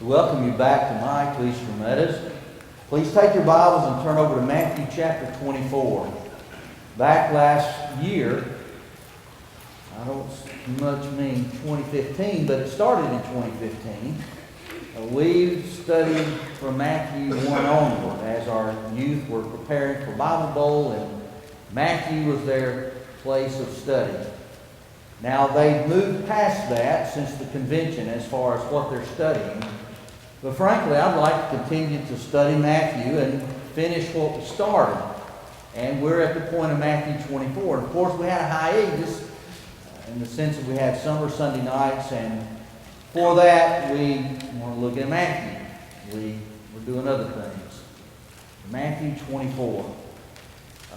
We welcome you back tonight to Eastern Meadows. Please take your Bibles and turn over to Matthew chapter 24. Back last year, I don't much mean 2015, but it started in 2015. We studied from Matthew 1 onward as our youth were preparing for Bible Bowl, and Matthew was their place of study. Now, they've moved past that since the convention as far as what they're studying. But frankly, I'd like to continue to study Matthew and finish what we started. And we're at the point of Matthew 24. And of course, we had a hiatus in the sense that we had summer Sunday nights. And for that, we want to look at Matthew. We're doing other things. Matthew 24.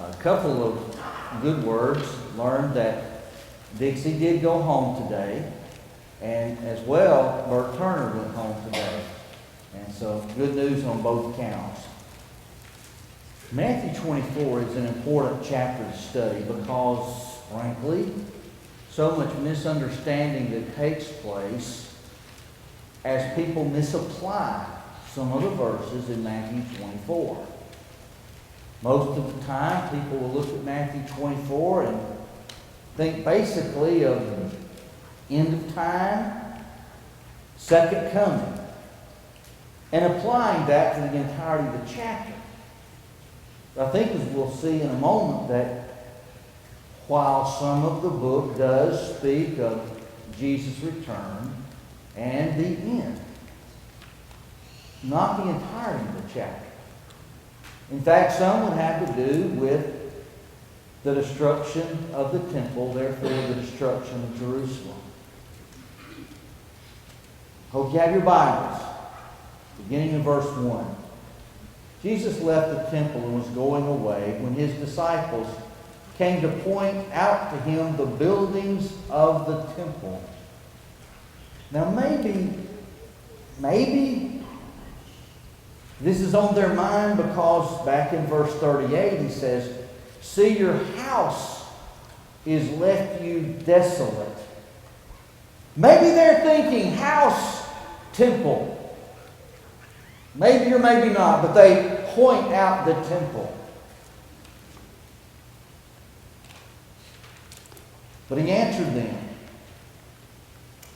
A couple of good words. Learned that Dixie did go home today. And as well, Bert Turner went home today. And so, good news on both counts. Matthew 24 is an important chapter to study because, frankly, so much misunderstanding that takes place as people misapply some of the verses in Matthew 24. Most of the time, people will look at Matthew 24 and think basically of end of time, second coming, and applying that to the entirety of the chapter. I think, as we'll see in a moment, that while some of the book does speak of Jesus' return and the end, not the entirety of the chapter. In fact, some would have to do with the destruction of the temple, therefore the destruction of Jerusalem. Hope you have your Bibles. Beginning in verse 1. Jesus left the temple and was going away when his disciples came to point out to him the buildings of the temple. Now maybe this is on their mind because back in verse 38 he says, "See, your house is left you desolate." Maybe they're thinking house, temple. Maybe or maybe not, but they point out the temple. But he answered them,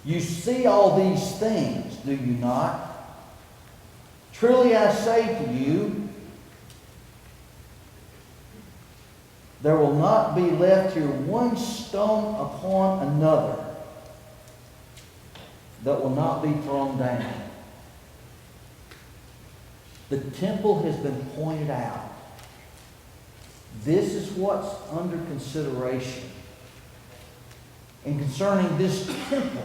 "You see all these things, do you not? Truly I say to you, there will not be left here one stone upon another that will not be thrown down." The temple has been pointed out. This is what's under consideration. And concerning this temple,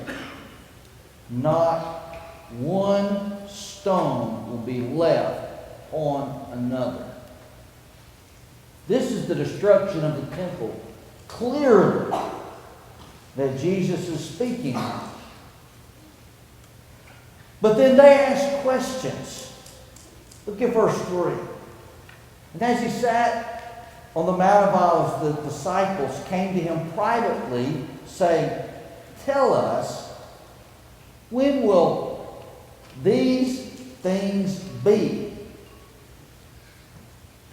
not one stone will be left on another. This is the destruction of the temple, clearly, that Jesus is speaking of. But then they ask questions. Look at verse 3. "And as he sat on the Mount of Olives, the disciples came to him privately, saying, 'Tell us, when will these things be?'"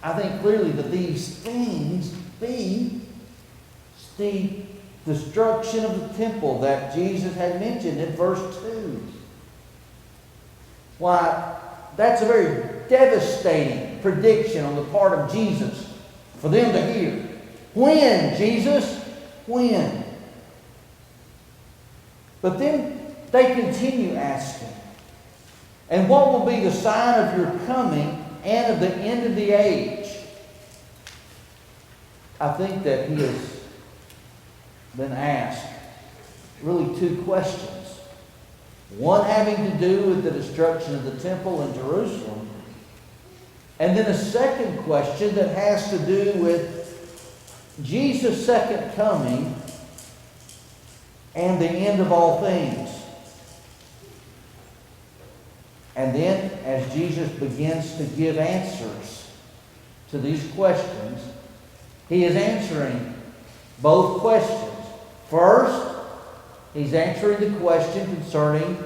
I think clearly that these things be the destruction of the temple that Jesus had mentioned in verse 2. Why, that's a very devastating prediction on the part of Jesus for them to hear. When, Jesus? When? But then they continue asking, "And what will be the sign of your coming and of the end of the age?" I think that he has been asked really two questions. One having to do with the destruction of the temple in Jerusalem. And then a second question that has to do with Jesus' second coming and the end of all things. And then, as Jesus begins to give answers to these questions, he is answering both questions. First, he's answering the question concerning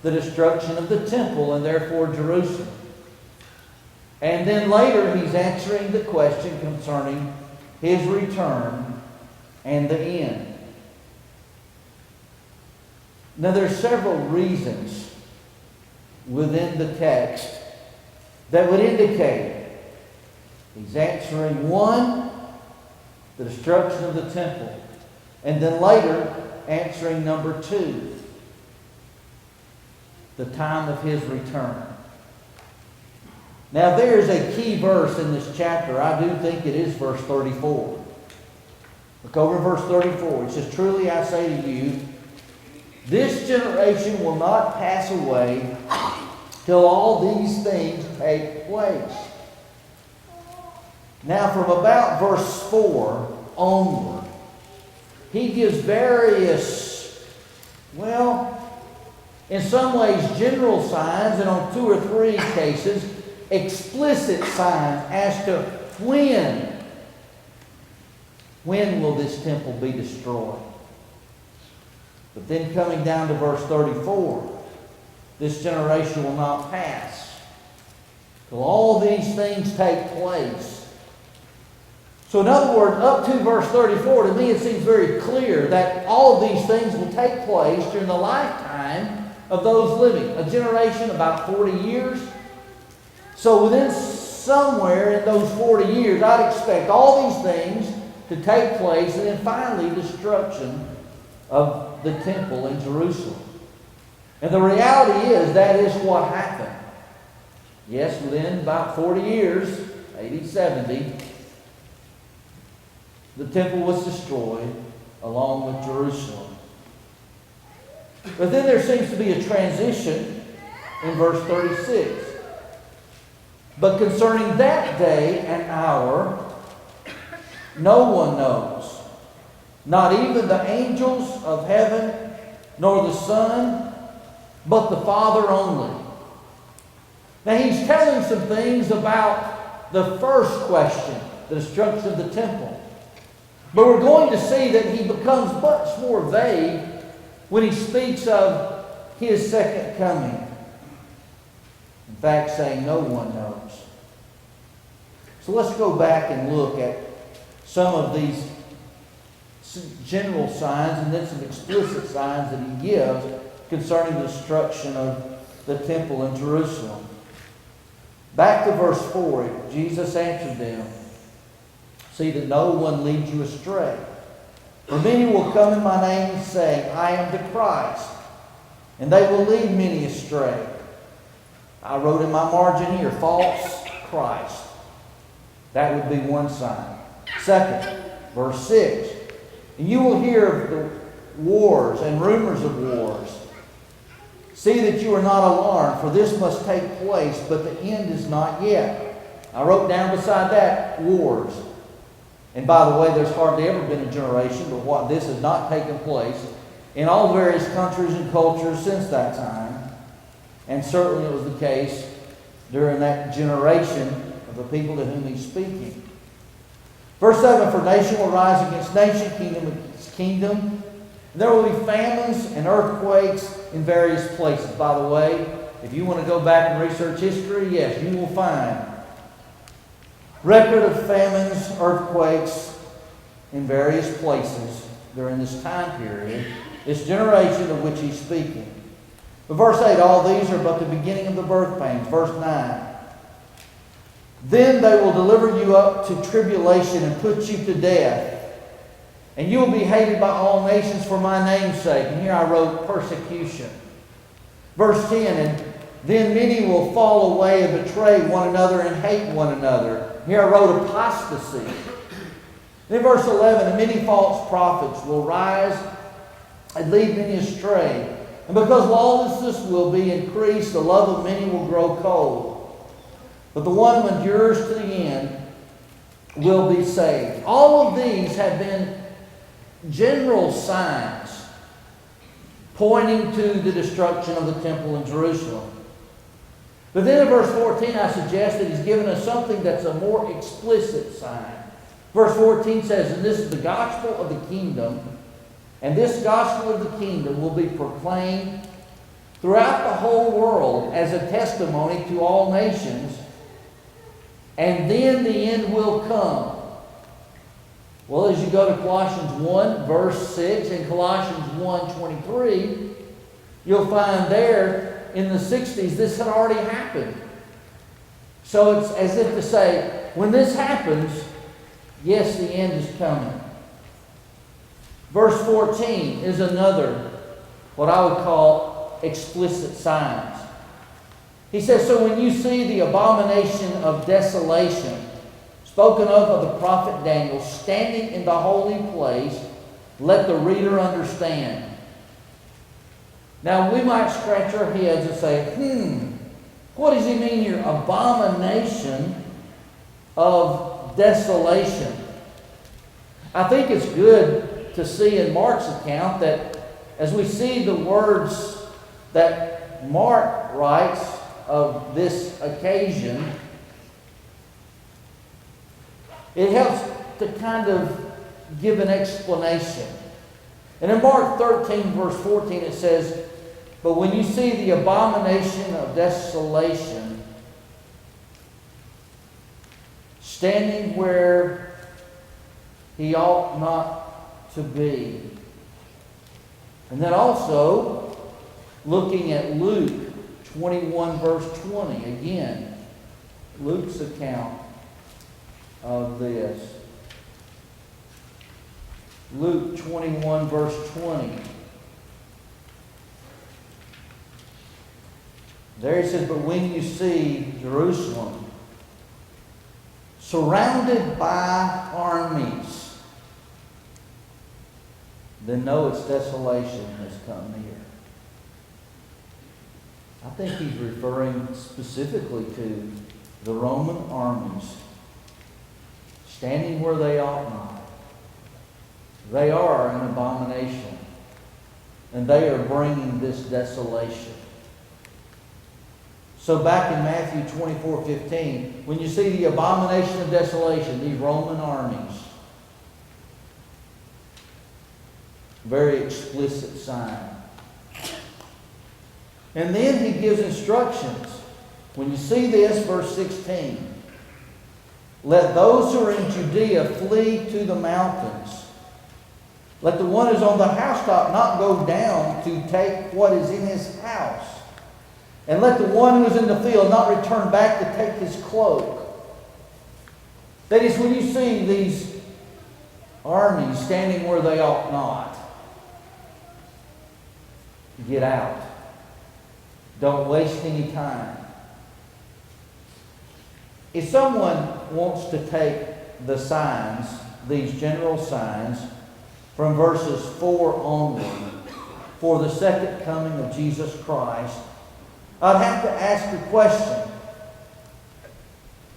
the destruction of the temple and therefore Jerusalem. And then later he's answering the question concerning his return and the end. Now there's several reasons within the text that would indicate he's answering one, the destruction of the temple, and then later answering number two, the time of his return. Now there is a key verse in this chapter. I do think it is verse 34. Look over verse 34. It says, "Truly I say to you, this generation will not pass away till all these things take place." Now from about verse 4 onward, he gives various, in some ways general signs, and on 2 or 3 cases, explicit signs as to when will this temple be destroyed. But then coming down to verse 34, this generation will not pass till all these things take place. So in other words, up to verse 34, to me it seems very clear that all of these things will take place during the lifetime of those living. A generation, about 40 years. So within somewhere in those 40 years, I'd expect all these things to take place, and then finally destruction of the temple in Jerusalem. And the reality is that is what happened. Yes, within about 40 years, 80, 70, the temple was destroyed along with Jerusalem. But then there seems to be a transition in verse 36. "But concerning that day and hour, no one knows, not even the angels of heaven, nor the Son, but the Father only." Now he's telling some things about the first question, the destruction of the temple. But we're going to see that he becomes much more vague when he speaks of his second coming. In fact, saying no one knows. So let's go back and look at some of these general signs and then some explicit signs that he gives concerning the destruction of the temple in Jerusalem. Back to verse 4, Jesus answered them, "See that no one leads you astray. For many will come in my name saying, I am the Christ, and they will lead many astray." I wrote in my margin here, false Christ. That would be one sign. Second, verse 6. "And you will hear of the wars and rumors of wars. See that you are not alarmed, for this must take place, but the end is not yet." I wrote down beside that, wars. And by the way, there's hardly ever been a generation but what this has not taken place in all various countries and cultures since that time. And certainly it was the case during that generation of the people to whom he's speaking. Verse 7, "For nation will rise against nation, kingdom against kingdom. And there will be famines and earthquakes in various places." By the way, if you want to go back and research history, yes, you will find record of famines, earthquakes in various places during this time period, this generation of which he's speaking. But verse 8, "All these are but the beginning of the birth pains." Verse 9, "Then they will deliver you up to tribulation and put you to death. And you will be hated by all nations for my name's sake." And here I wrote persecution. Verse 10, "And then many will fall away and betray one another and hate one another." Here I wrote apostasy. Then verse 11, "And many false prophets will rise and lead many astray. And because lawlessness will be increased, the love of many will grow cold. But the one who endures to the end will be saved." All of these have been general signs pointing to the destruction of the temple in Jerusalem. But then in verse 14, I suggest that he's given us something that's a more explicit sign. Verse 14 says, "And this is the gospel of the kingdom, and this gospel of the kingdom will be proclaimed throughout the whole world as a testimony to all nations, and then the end will come. Well, as you go to Colossians 1, verse 6, and Colossians 1:23, you'll find there in the 60s this had already happened. So it's as if to say, when this happens, yes, the end is coming. Verse 14 is another, what I would call explicit signs. He says, so when you see the abomination of desolation, spoken of the prophet Daniel, standing in the holy place, let the reader understand. Now we might scratch our heads and say, what does he mean here? Abomination of desolation. I think it's good to see in Mark's account that as we see the words that Mark writes of this occasion, it helps to kind of give an explanation. And in Mark 13, verse 14, it says, but when you see the abomination of desolation standing where he ought not to be. And then also, looking at Luke 21, verse 20, again, Luke's account of this. Luke 21, verse 20. There he says, but when you see Jerusalem surrounded by armies, then know its desolation has come near. I think he's referring specifically to the Roman armies standing where they ought not. They are an abomination, and they are bringing this desolation. So back in Matthew 24:15, when you see the abomination of desolation, these Roman armies, very explicit sign. And then he gives instructions. When you see this, verse 16, let those who are in Judea flee to the mountains. Let the one who's on the housetop not go down to take what is in his house. And let the one who is in the field not return back to take his cloak. That is, when you see these armies standing where they ought not, get out. Don't waste any time. If someone wants to take the signs, these general signs, from verses 4 onward, for the second coming of Jesus Christ, I'd have to ask the question,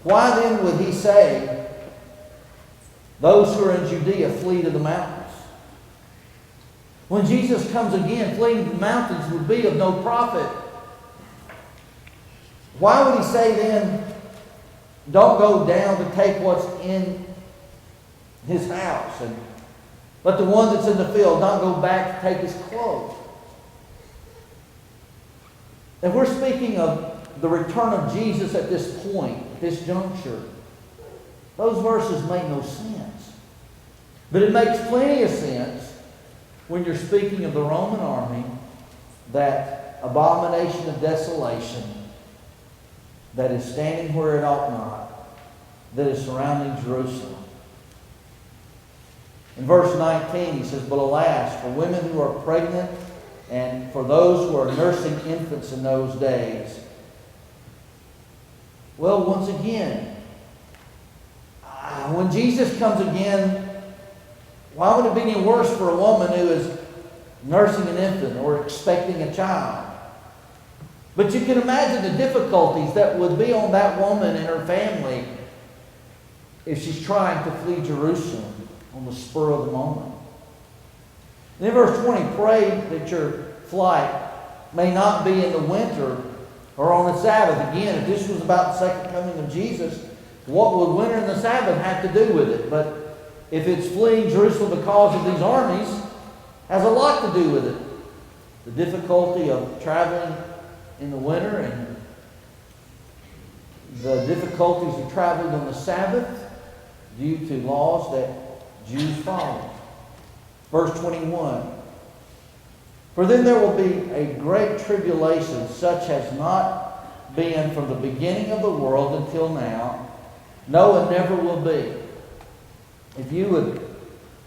why then would he say, those who are in Judea flee to the mountains? When Jesus comes again, fleeing to the mountains would be of no profit. Why would he say then, don't go down to take what's in his house, and let the one that's in the field not go back to take his cloak? If we're speaking of the return of Jesus at this point, at this juncture, those verses make no sense. But it makes plenty of sense when you're speaking of the Roman army, that abomination of desolation that is standing where it ought not, that is surrounding Jerusalem. In verse 19 he says, but alas, for women who are pregnant and for those who are nursing infants in those days. Well, once again, when Jesus comes again, why would it be any worse for a woman who is nursing an infant or expecting a child? But you can imagine the difficulties that would be on that woman and her family if she's trying to flee Jerusalem on the spur of the moment. And in verse 20, pray that your flight may not be in the winter or on the Sabbath. Again, if this was about the second coming of Jesus, what would winter and the Sabbath have to do with it? But if it's fleeing Jerusalem because of these armies, has a lot to do with it. The difficulty of traveling in the winter and the difficulties of traveling on the Sabbath due to laws that Jews followed. Verse 21. For then there will be a great tribulation, such as not been from the beginning of the world until now, no, and never will be. If you would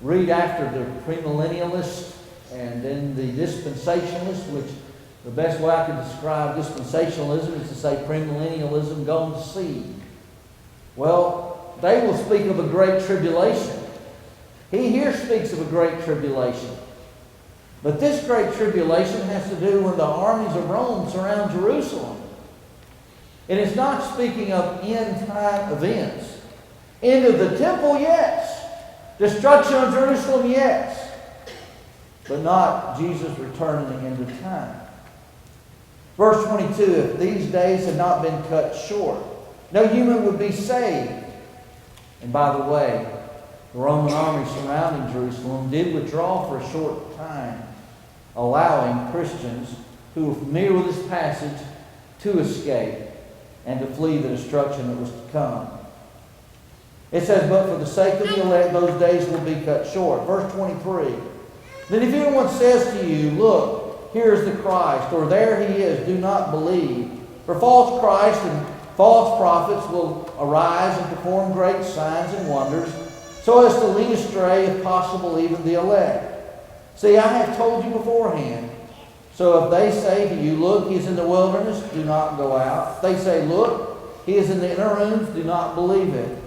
read after the premillennialists and then the dispensationalists, which the best way I can describe dispensationalism is to say premillennialism gone to seed. Well, they will speak of a great tribulation. He here speaks of a great tribulation. But this great tribulation has to do when the armies of Rome surround Jerusalem. It is not speaking of end-time events. End of the temple, yes. Destruction of Jerusalem, yes. But not Jesus returning at the end of time. Verse 22, if these days had not been cut short, no human would be saved. And by the way, the Roman army surrounding Jerusalem did withdraw for a short time, allowing Christians who were familiar with this passage to escape and to flee the destruction that was to come. It says, but for the sake of the elect, those days will be cut short. Verse 23. Then if anyone says to you, look, here is the Christ, or there he is, do not believe. For false Christ and false prophets will arise and perform great signs and wonders, so as to lead astray, if possible, even the elect. See, I have told you beforehand. So if they say to you, look, he is in the wilderness, do not go out. If they say, look, he is in the inner rooms, do not believe it.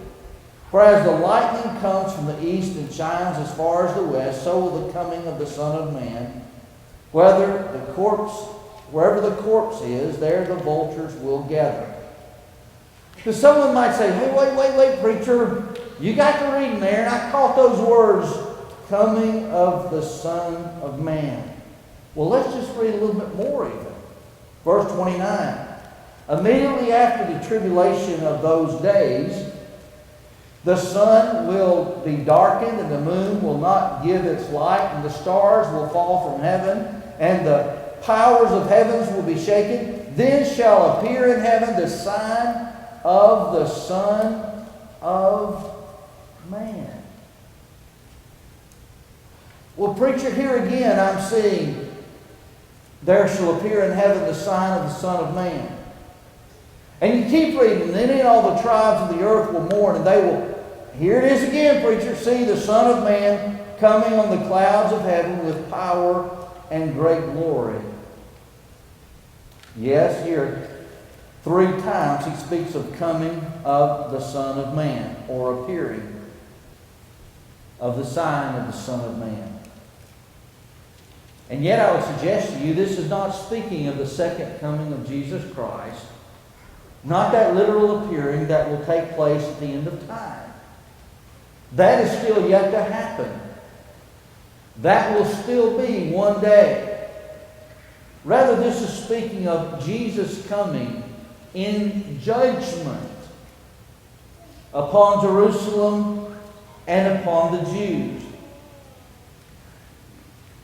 For as the lightning comes from the east and shines as far as the west, so will the coming of the Son of Man. Wherever the corpse is, there the vultures will gather. So someone might say, hey, wait, preacher. You got to read in there, and I caught those words, coming of the Son of Man. Well, let's just read a little bit more even. Verse 29. Immediately after the tribulation of those days, the sun will be darkened, and the moon will not give its light, and the stars will fall from heaven, and the powers of heavens will be shaken. Then shall appear in heaven the sign of the Son of Man. Well, preacher, here again I'm seeing there shall appear in heaven the sign of the Son of Man. And you keep reading, and then all the tribes of the earth will mourn, and they will, here it is again, preacher, see the Son of Man coming on the clouds of heaven with power and great glory. Yes, here 3 times he speaks of coming of the Son of Man, or appearing of the sign of the Son of Man. And yet I would suggest to you, this is not speaking of the second coming of Jesus Christ. Not that literal appearing that will take place at the end of time. That is still yet to happen. That will still be one day. Rather, this is speaking of Jesus coming in judgment upon Jerusalem and upon the Jews.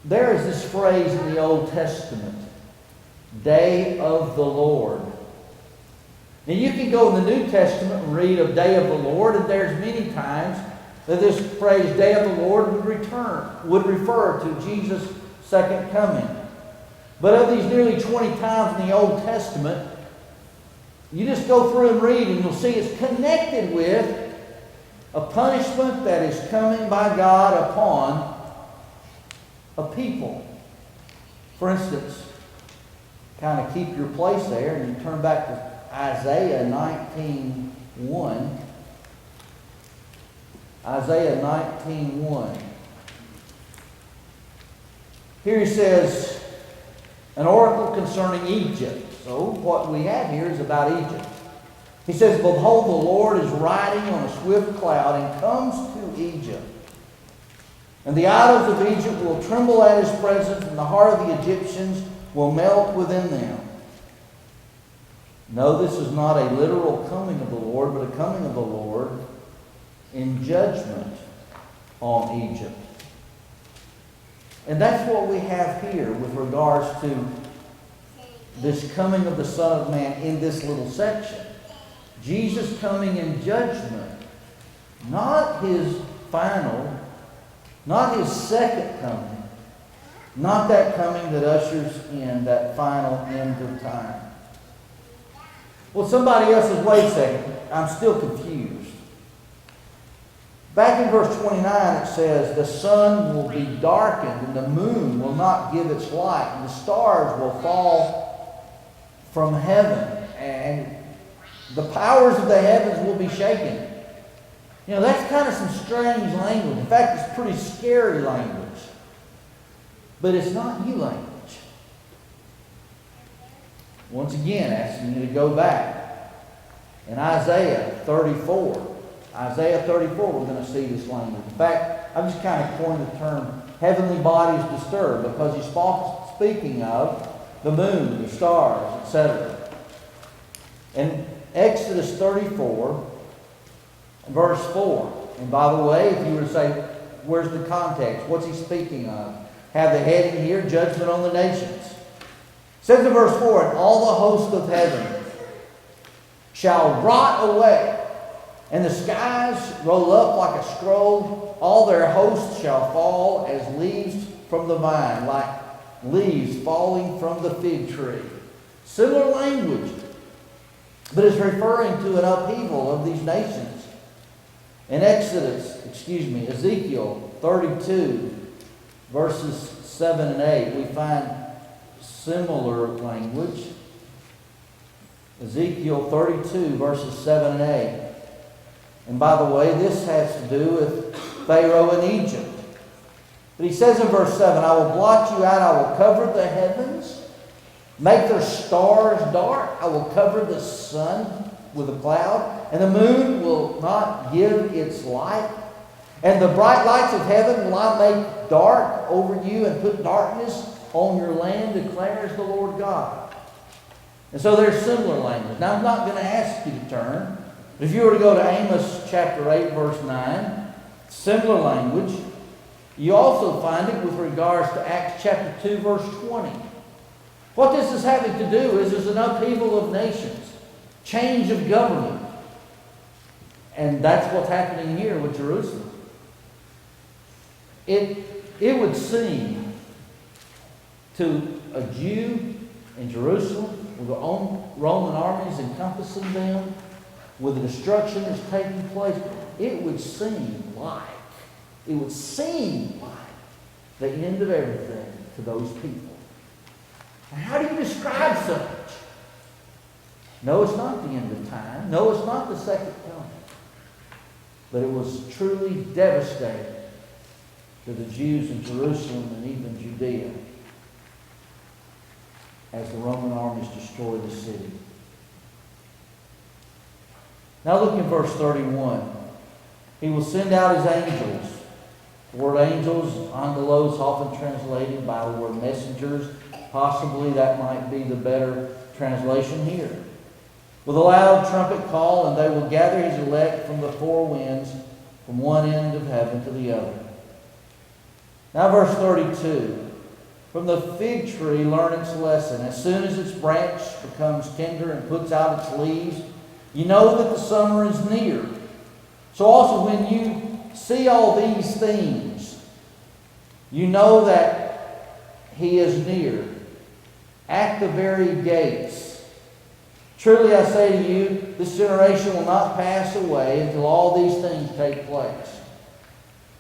There is this phrase in the Old Testament, Day of the Lord. Now you can go in the New Testament and read of Day of the Lord, and there's many times that this phrase, Day of the Lord, would refer to Jesus' second coming. But of these nearly 20 times in the Old Testament, you just go through and read, and you'll see it's connected with a punishment that is coming by God upon a people. For instance, kind of keep your place there, and you turn back to Isaiah 19:1. Isaiah 19:1. Here he says, an oracle concerning Egypt. So what we have here is about Egypt. He says, behold, the Lord is riding on a swift cloud and comes to Egypt. And the idols of Egypt will tremble at his presence, and the heart of the Egyptians will melt within them. No, this is not a literal coming of the Lord, but a coming of the Lord in judgment on Egypt. And that's what we have here with regards to this coming of the Son of Man in this little section. Jesus coming in judgment. Not his final, not his second coming. Not that coming that ushers in that final end of time. Well, somebody else says, wait a second, I'm still confused. Back in verse 29 it says, the sun will be darkened and the moon will not give its light and the stars will fall from heaven and the powers of the heavens will be shaken. You know, that's kind of some strange language. In fact, it's pretty scary language. But it's not you language. Once again, asking you to go back. In Isaiah 34, we're going to see this language. In fact, I've just kind of coined the term heavenly bodies disturbed because he's speaking of the moon, the stars, etc. In Exodus 34, verse 4. And by the way, if you were to say, where's the context? What's he speaking of? Have the heading here, judgment on the nations. It says in verse 4, and all the host of heaven shall rot away, and the skies roll up like a scroll. All their hosts shall fall as leaves from the vine, like leaves falling from the fig tree. Similar language, but it's referring to an upheaval of these nations. In Ezekiel 32, verses 7 and 8, we find similar language. Ezekiel 32, verses 7 and 8. And by the way, this has to do with Pharaoh in Egypt. But he says in verse 7, I will blot you out, I will cover the heavens, make their stars dark, I will cover the sun with a cloud, and the moon will not give its light. And the bright lights of heaven will I make dark over you and put darkness on your land, declares the Lord God. And so there's similar language. Now I'm not going to ask you to turn. But if you were to go to Amos chapter 8, verse 9, similar language. You also find it with regards to Acts chapter 2, verse 20. What this is having to do is there's an upheaval of nations, change of government. And that's what's happening here with Jerusalem. It would seem to a Jew in Jerusalem, with their own Roman armies encompassing them, with the destruction that's taking place, it would seem like the end of everything to those people. Now, how do you describe such? No, it's not the end of time. No, it's not the second coming. But it was truly devastating to the Jews in Jerusalem and even Judea as the Roman armies destroyed the city. Now look in verse 31. He will send out his angels. The word angels, angelos, often translated by the word messengers. Possibly that might be the better translation here. With a loud trumpet call, and they will gather his elect from the four winds, from one end of heaven to the other. Now verse 32. From the fig tree learn its lesson. As soon as its branch becomes tender and puts out its leaves, you know that the summer is near. So also when you see all these things, you know that he is near, at the very gates. Truly I say to you, this generation will not pass away until all these things take place.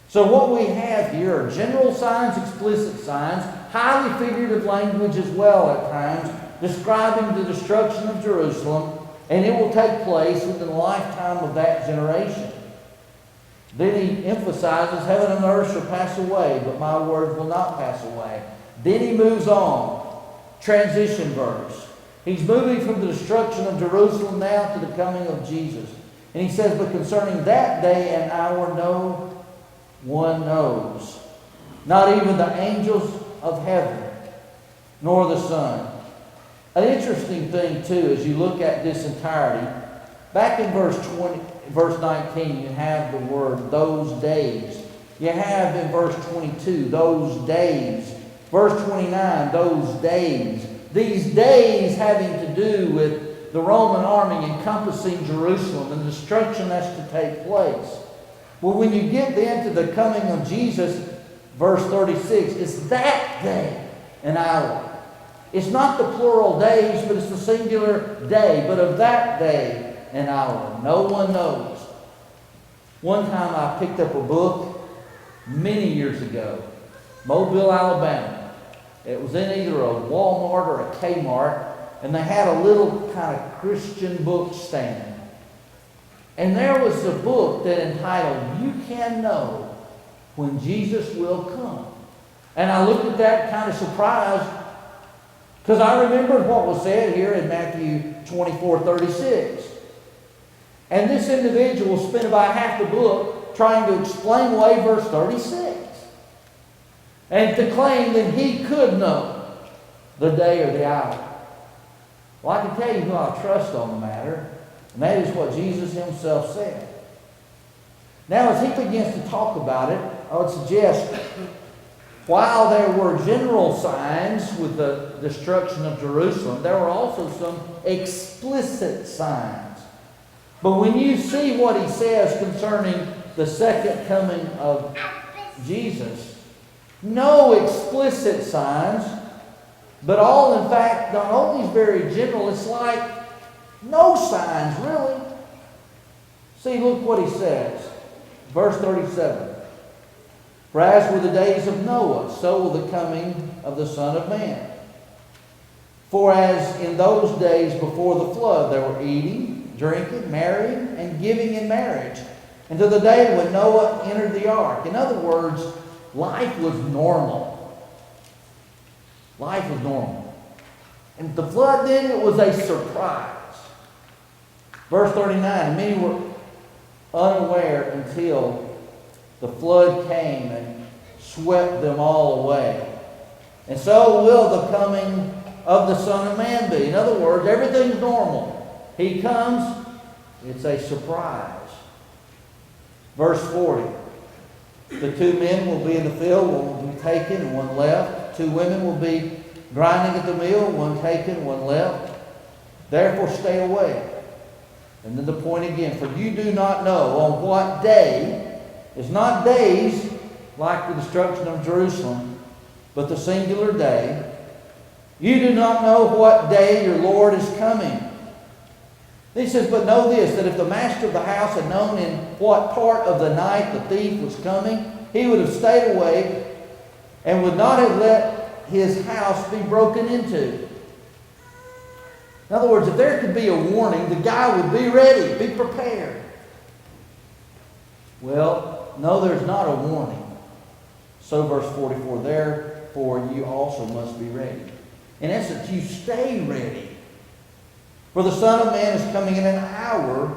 So what we have here are general signs, explicit signs, highly figurative language as well at times, describing the destruction of Jerusalem, and it will take place within the lifetime of that generation. Then he emphasizes, heaven and earth shall pass away, but my word will not pass away. Then he moves on. Transition verse. He's moving from the destruction of Jerusalem now to the coming of Jesus. And he says, but concerning that day and hour, no one knows. Not even the angels of heaven, nor the Son. An interesting thing, too, as you look at this entirety, back in verse 19, you have the word, those days. You have in verse 22, those days. Verse 29, those days. these days having to do with the Roman army encompassing Jerusalem and the destruction that's to take place. Well, when you get then to the coming of Jesus, verse 36, it's that day and hour. It's not the plural days, but it's the singular day. But of that day and hour, no one knows. One time I picked up a book many years ago, Mobile, Alabama. It was in either a Walmart or a Kmart, and they had a little kind of Christian book stand. And there was a book that entitled, You Can Know When Jesus Will Come. And I looked at that kind of surprised, because I remembered what was said here in Matthew 24:36. And this individual spent about half the book trying to explain away verse 36. And to claim that he could know the day or the hour. Well, I can tell you who I trust on the matter, and that is what Jesus himself said. Now, as he begins to talk about it, I would suggest, while there were general signs with the destruction of Jerusalem, there were also some explicit signs. But when you see what he says concerning the second coming of Jesus, no explicit signs, but all, in fact, not only very general, it's like no signs, really. See, look what he says. Verse 37. For as were the days of Noah, so will the coming of the Son of Man. For as in those days before the flood, they were eating, drinking, marrying, and giving in marriage, until the day when Noah entered the ark. In other words, life was normal. Life was normal. And the flood then, it was a surprise. Verse 39, many were unaware until the flood came and swept them all away. And so will the coming of the Son of Man be. In other words, everything's normal. He comes, it's a surprise. Verse 40. The 2 men will be in the field, one will be taken and one left. 2 women will be grinding at the mill, one taken, one left. Therefore stay away. And then the point again, for you do not know on what day. It's not days like the destruction of Jerusalem, but the singular day. You do not know what day your Lord is coming. He says, but know this, that if the master of the house had known in what part of the night the thief was coming, he would have stayed away and would not have let his house be broken into. In other words, if there could be a warning, the guy would be ready, be prepared. Well, no, there's not a warning. So verse 44, therefore you also must be ready. In essence, you stay ready. For the Son of Man is coming in an hour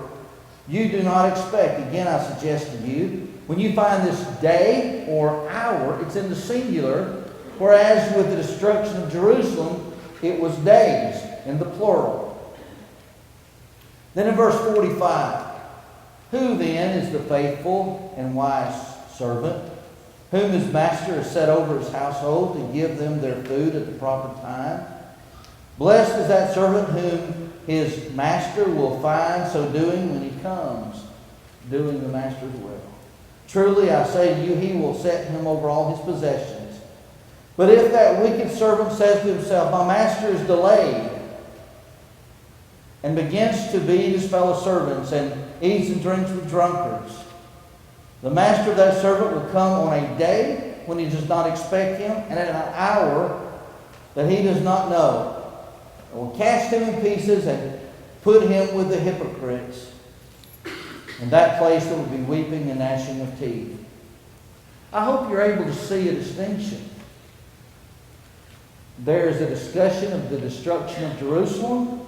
you do not expect. Again, I suggest to you, when you find this day or hour, it's in the singular, whereas with the destruction of Jerusalem, it was days in the plural. Then in verse 45, who then is the faithful and wise servant, whom his master has set over his household to give them their food at the proper time? Blessed is that servant whom his master will find so doing when he comes, doing the master's will. Truly I say to you, he will set him over all his possessions. But if that wicked servant says to himself, my master is delayed, and begins to beat his fellow servants and eats and drinks with drunkards, the master of that servant will come on a day when he does not expect him, and at an hour that he does not know, and will cast him in pieces and put him with the hypocrites. In that place there will be weeping and gnashing of teeth. I hope you're able to see a distinction. There is a discussion of the destruction of Jerusalem.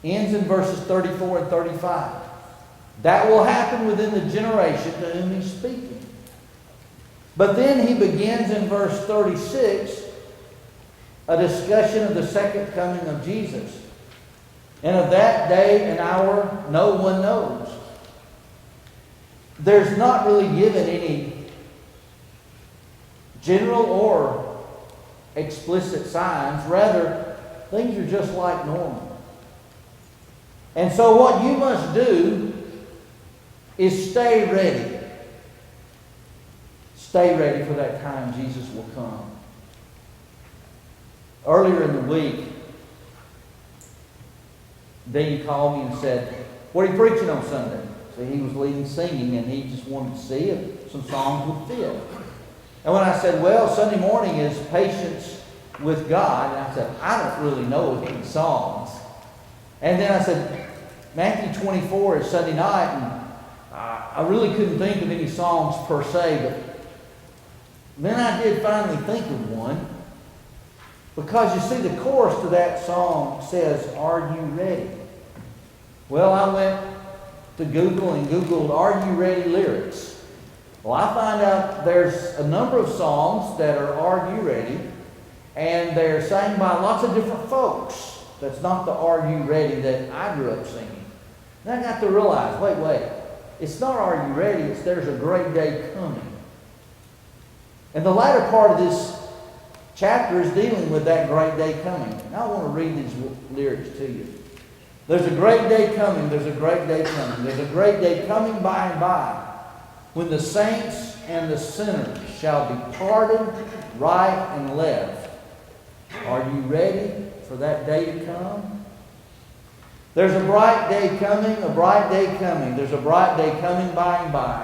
Ends in verses 34 and 35. That will happen within the generation to whom he's speaking. But then he begins in verse 36 a discussion of the second coming of Jesus. And of that day and hour, no one knows. There's not really given any general or explicit signs. Rather, things are just like normal. And so what you must do is stay ready. Stay ready for that time Jesus will come. Earlier in the week, Dean called me and said, "What are you preaching on Sunday?" So he was leading singing, and he just wanted to see if some songs would fit. And when I said, "Well, Sunday morning is patience with God," and I said, "I don't really know any songs." And then I said, "Matthew 24 is Sunday night," and I really couldn't think of any songs per se, but then I did finally think of one. Because you see, the chorus to that song says, "Are you ready?" Well, I went to Google and Googled "Are you ready" lyrics. Well, I find out there's a number of songs that are you ready? And they're sang by lots of different folks. That's not the "Are you ready" that I grew up singing. And I got to realize, wait. It's not "Are you ready?" It's "There's a great day coming." And the latter part of this chapter is dealing with that great day coming. Now I want to read these lyrics to you. There's a great day coming, there's a great day coming, there's a great day coming by and by, when the saints and the sinners shall be parted right and left. Are you ready for that day to come? There's a bright day coming, a bright day coming, there's a bright day coming by and by,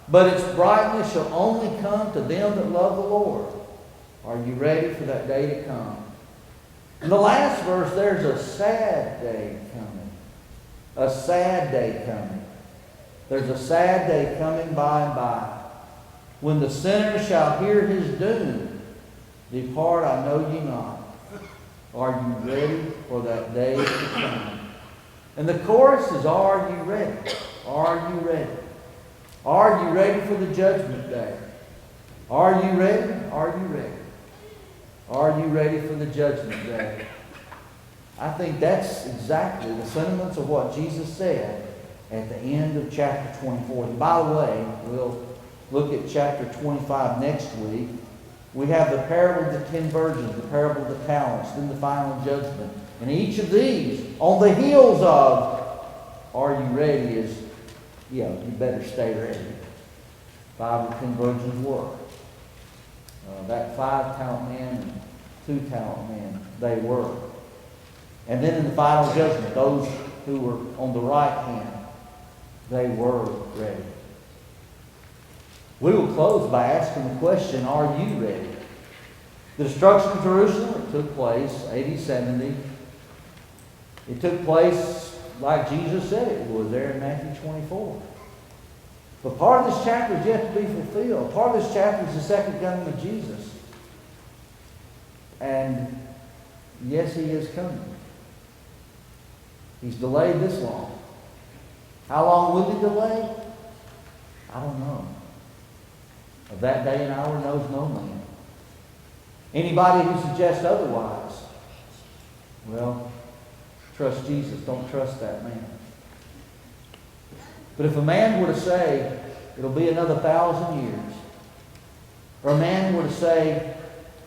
but its brightness shall only come to them that love the Lord. Are you ready for that day to come? In the last verse, there's a sad day coming. A sad day coming. There's a sad day coming by and by, when the sinner shall hear his doom. Depart, I know ye not. Are you ready for that day to come? And the chorus is, "Are you ready? Are you ready? Are you ready for the judgment day? Are you ready? Are you ready? Are you ready for the judgment day?" I think that's exactly the sentiments of what Jesus said at the end of chapter 24. And by the way, we'll look at chapter 25 next week. We have the parable of the 10 virgins, the parable of the talents, then the final judgment. And each of these, on the heels of "Are you ready?" is, you better stay ready. 5 or 10 virgins were. That 5-talent man and 2-talent man, they were. And then in the final judgment, those who were on the right hand, they were ready. We will close by asking the question, are you ready? The destruction of Jerusalem, it took place AD 70. It took place like Jesus said it would there in Matthew 24. But part of this chapter is yet to be fulfilled. Part of this chapter is the second coming of Jesus. And yes, He is coming. He's delayed this long. How long will He delay? I don't know. Of that day and hour knows no man. Anybody who suggests otherwise, well, trust Jesus. Don't trust that man. But if a man were to say, it'll be another 1,000 years, or a man were to say,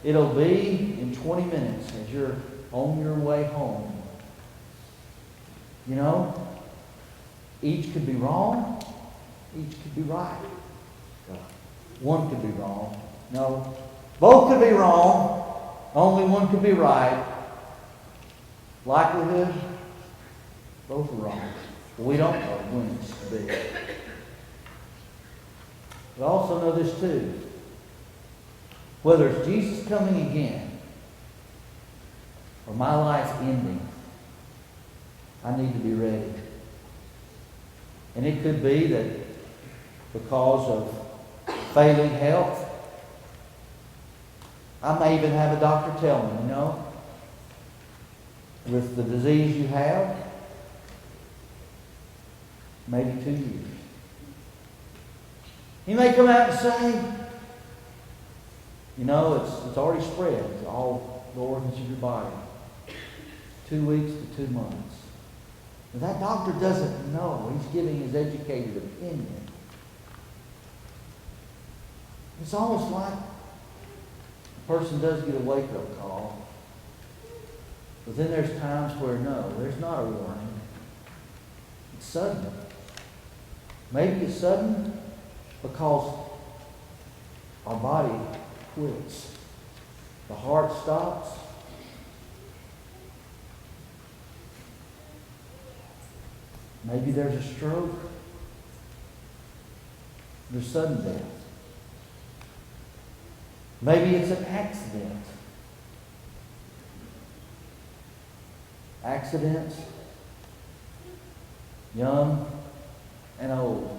it'll be in 20 minutes as you're on your way home, each could be wrong, each could be right. One could be wrong. No, both could be wrong. Only one could be right. Likelihood, both are wrong. But we don't know when it's to be. But also know this too. Whether it's Jesus coming again or my life ending, I need to be ready. And it could be that because of failing health, I may even have a doctor tell me, with the disease you have, maybe 2 years. He may come out and say, it's already spread to all the organs of your body. 2 weeks to 2 months. But that doctor doesn't know. He's giving his educated opinion. It's almost like person does get a wake-up call. But then there's times where no, there's not a warning. It's sudden. Maybe it's sudden because our body quits. The heart stops. Maybe there's a stroke. There's sudden death. Maybe it's an accident. Accidents, young and old.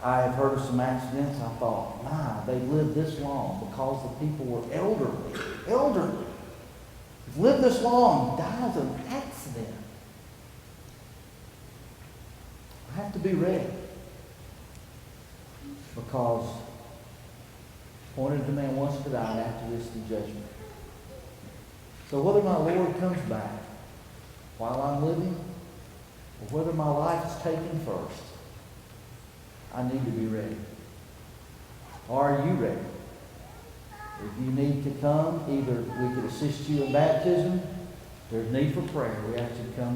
I have heard of some accidents. I thought, my, they lived this long because the people were elderly. Elderly. They've lived this long, died of an accident. I have to be ready because appointed to man once to die, and after this the judgment. So whether my Lord comes back while I'm living, or whether my life is taken first, I need to be ready. Are you ready? If you need to come, either we could assist you in baptism, there's need for prayer. We ask you to come.